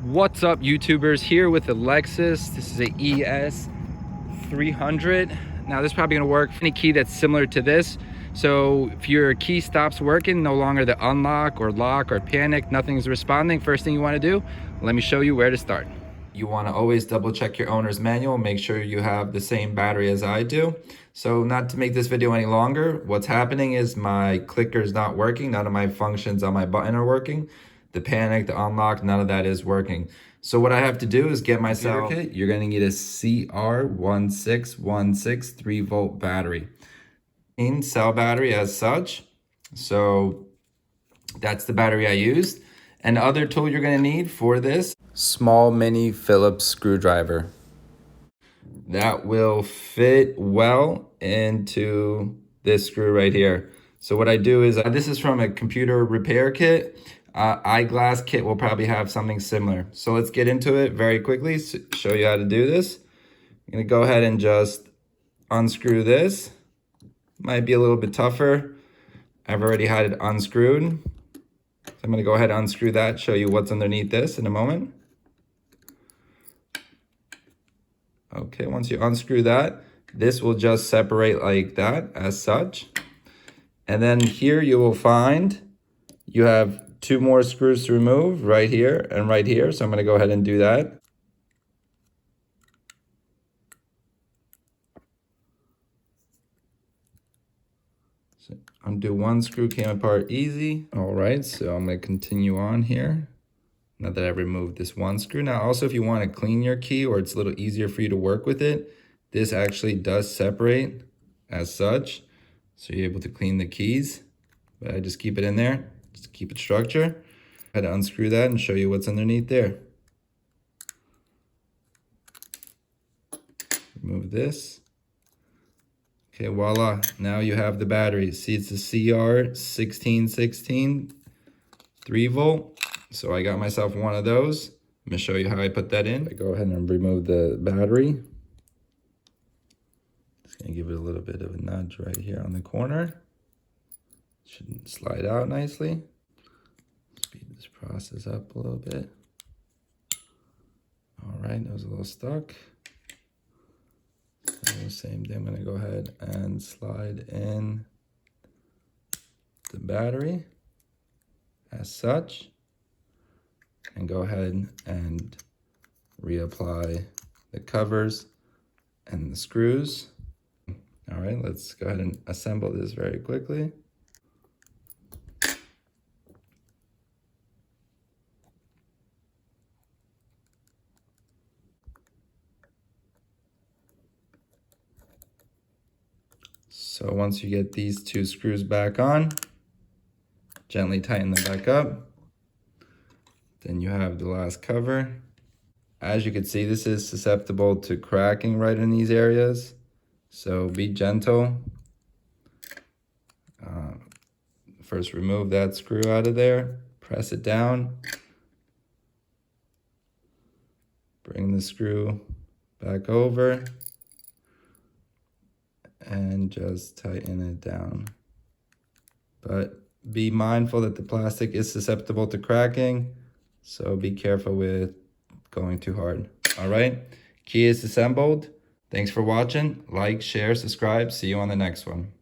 What's up, YouTubers? Here with the Lexus. This is a ES300. Now this is probably gonna work for any key that's similar to this. So if your key stops working, no longer the unlock or lock or panic, nothing's responding, first thing you wanna do, let me show you where to start. You wanna always double check your owner's manual, make sure you have the same battery as I do. So not to make this video any longer, what's happening is my clicker is not working, none of my functions on my button are working. The panic, the unlock, none of that is working. So what I have to do is get myself, you're gonna need a CR1616 3-volt battery. In cell battery as such. So that's the battery I used. And the other tool you're gonna need for this, small mini Phillips screwdriver. That will fit well into this screw right here. So what I do is, this is from a computer repair kit. Eyeglass kit will probably have something similar. So let's get into it very quickly, show you how to do this. I'm gonna go ahead and just unscrew this. Might be a little bit tougher. I've already had it unscrewed. So I'm gonna go ahead and unscrew that, show you what's underneath this in a moment. Okay, once you unscrew that, this will just separate like that, as such. And then here you will find you have 2 more screws to remove, right here and right here. So I'm gonna go ahead and do that. So undo 1 screw, came apart easy. All right, so I'm gonna continue on here. Now that I've removed this 1 screw. Now also, if you wanna clean your key or it's a little easier for you to work with it, this actually does separate as such. So you're able to clean the keys, but I just keep it in there. Just keep it structure. I had to unscrew that and show you what's underneath there. Remove this. Okay, voila. Now you have the battery. See, it's a CR1616 3-volt. So I got myself one of those. I'm gonna show you how I put that in. I go ahead and remove the battery. Just gonna give it a little bit of a nudge right here on the corner. Should slide out nicely. Speed this process up a little bit. All right, that was a little stuck. So the same thing, I'm gonna go ahead and slide in the battery as such, and go ahead and reapply the covers and the screws. All right, let's go ahead and assemble this very quickly. So once you get these 2 screws back on, gently tighten them back up. Then you have the last cover. As you can see, this is susceptible to cracking right in these areas. So be gentle. First remove that screw out of there, press it down. Bring the screw back over. And just tighten it down. But be mindful that the plastic is susceptible to cracking, so be careful with going too hard. All right, key is assembled. Thanks for watching. Like, share, subscribe. See you on the next one.